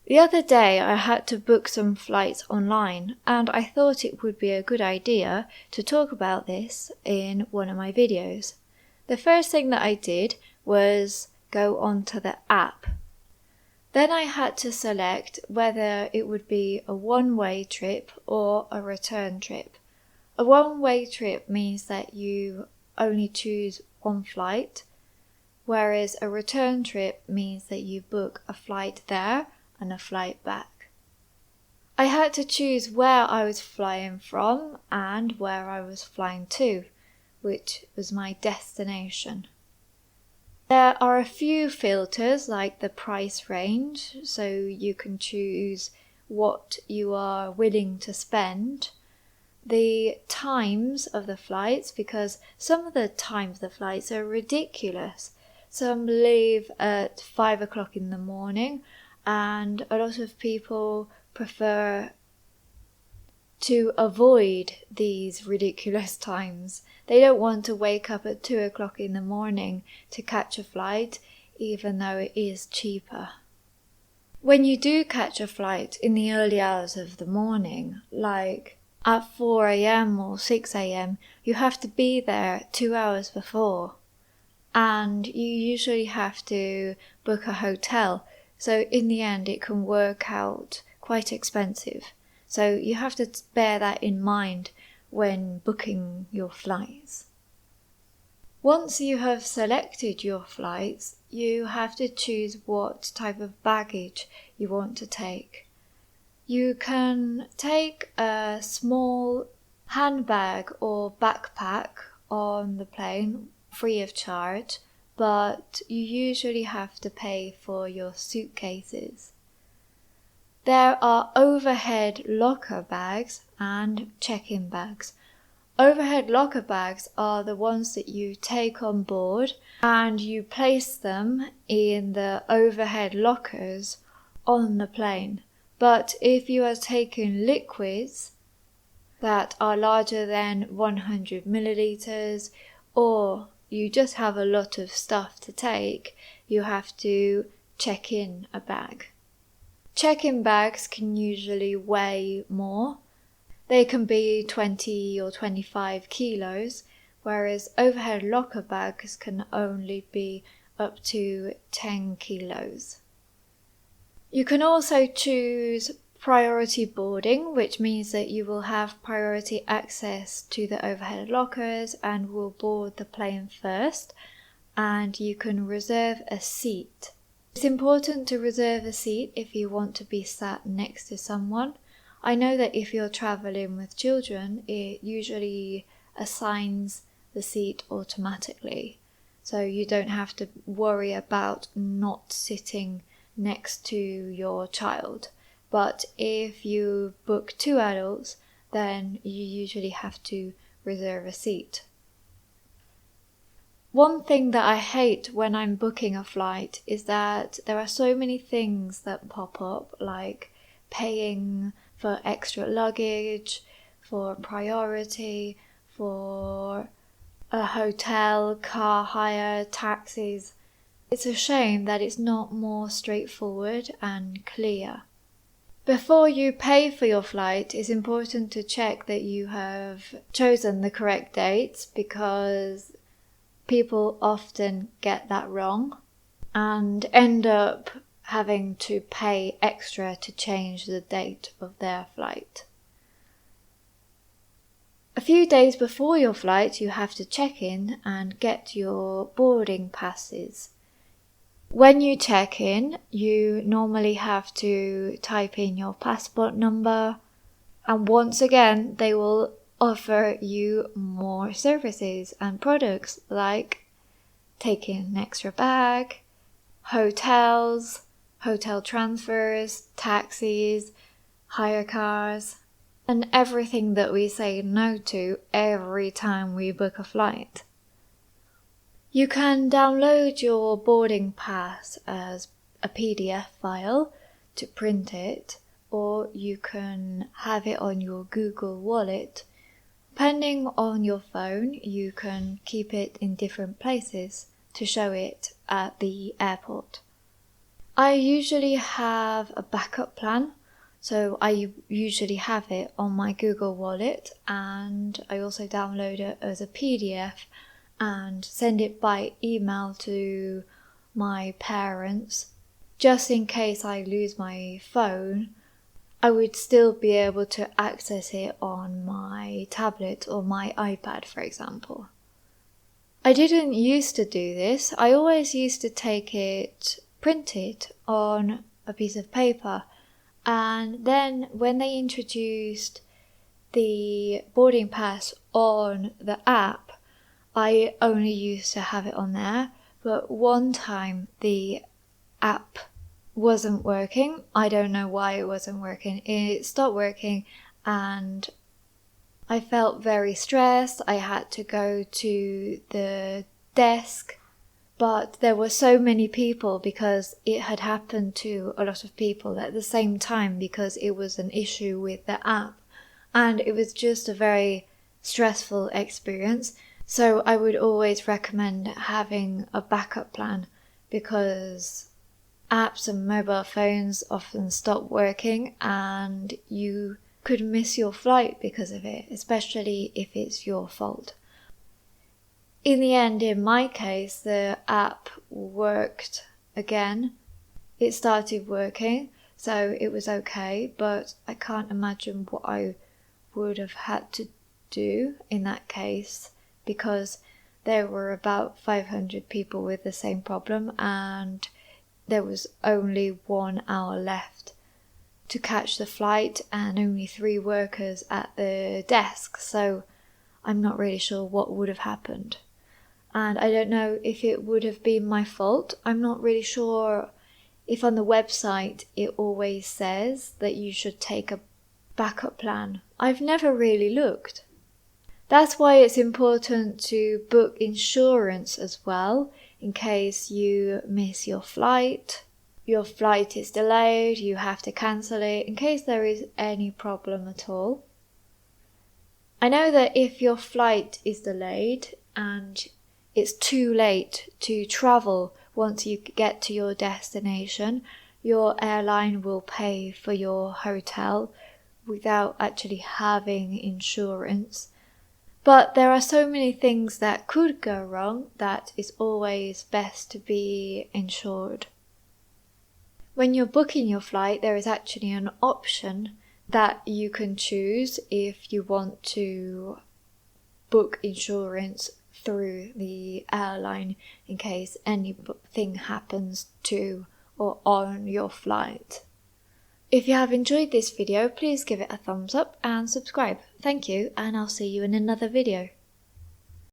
The other day I had to book some flights online, and I thought it would be a good idea to talk about this in one of my videos. The first thing that I did was go onto the app. Then I had to select whether it would be a one-way trip or a return trip. A one-way trip means that you only choose one flight, whereas a return trip means that you book a flight there and a flight back. I had to choose where I was flying from and where I was flying to, which was my destination. There are a few filters like the price range, so you can choose what you are willing to spend. The times of the flights, because some of the times of the flights are ridiculous. Some leave at 5 o'clock in the morning, and a lot of people prefer to avoid these ridiculous times. They don't want to wake up at 2 o'clock in the morning to catch a flight, even though it is cheaper. When you do catch a flight in the early hours of the morning, like at 4 a.m. or 6 a.m., you have to be there 2 hours before. And you usually have to book a hotel, so in the end it can work out quite expensive. So you have to bear that in mind when booking your flights. Once you have selected your flights, you have to choose what type of baggage you want to take. You can take a small handbag or backpack on the plane free of charge, but you usually have to pay for your suitcases. There are overhead locker bags and check-in bags. Overhead locker bags are the ones that you take on board and you place them in the overhead lockers on the plane. But if you are taking liquids that are larger than 100 milliliters, or you just have a lot of stuff to take, you have to check in a bag. Check-in bags can usually weigh more. They can be 20 or 25 kilos, whereas overhead locker bags can only be up to 10 kilos. You can also choose priority boarding, which means that you will have priority access to the overhead lockers and will board the plane first, and you can reserve a seat. It's important to reserve a seat if you want to be sat next to someone. I know that if you're traveling with children, it usually assigns the seat automatically, so you don't have to worry about not sitting next to your child. But if you book 2 adults, then you usually have to reserve a seat. One thing that I hate when I'm booking a flight is that there are so many things that pop up, like paying for extra luggage, for priority, for a hotel, car hire, taxis. It's a shame that it's not more straightforward and clear. Before you pay for your flight, it's important to check that you have chosen the correct dates, because people often get that wrong and end up having to pay extra to change the date of their flight. A few days before your flight, you have to check in and get your boarding passes. When you check in, you normally have to type in your passport number, and once again, they will offer you more services and products like taking an extra bag, hotels, hotel transfers, taxis, hire cars, and everything that we say no to every time we book a flight. You can download your boarding pass as a PDF file to print it, or you can have it on your Google Wallet. Depending on your phone, you can keep it in different places to show it at the airport. I usually have a backup plan, so I usually have it on my Google Wallet, and I also download it as a PDF and send it by email to my parents. Just in case I lose my phone, I would still be able to access it on my tablet or my iPad, for example. I didn't used to do this. I always used to take it printed on a piece of paper, and then when they introduced the boarding pass on the app, I only used to have it on there. But one time the app wasn't working. I don't know why it wasn't working. It stopped working and I felt very stressed. I had to go to the desk, but there were so many people because it had happened to a lot of people at the same time because it was an issue with the app, and it was just a very stressful experience. So I would always recommend having a backup plan because apps and mobile phones often stop working and you could miss your flight because of it, especially if it's your fault. In the end, in my case, the app worked again. It started working, so it was okay, but I can't imagine what I would have had to do in that case because there were about 500 people with the same problem and there was only 1 hour left to catch the flight and only 3 workers at the desk, so I'm not really sure what would have happened. And I don't know if it would have been my fault. I'm not really sure if on the website it always says that you should take a backup plan. I've never really looked. That's why it's important to book insurance as well, in case you miss your flight is delayed, you have to cancel it, in case there is any problem at all. I know that if your flight is delayed and it's too late to travel once you get to your destination, your airline will pay for your hotel without actually having insurance. But there are so many things that could go wrong that it's always best to be insured. When you're booking your flight, there is actually an option that you can choose if you want to book insurance through the airline in case anything happens to or on your flight. If you have enjoyed this video, please give it a thumbs up and subscribe. Thank you, and I'll see you in another video.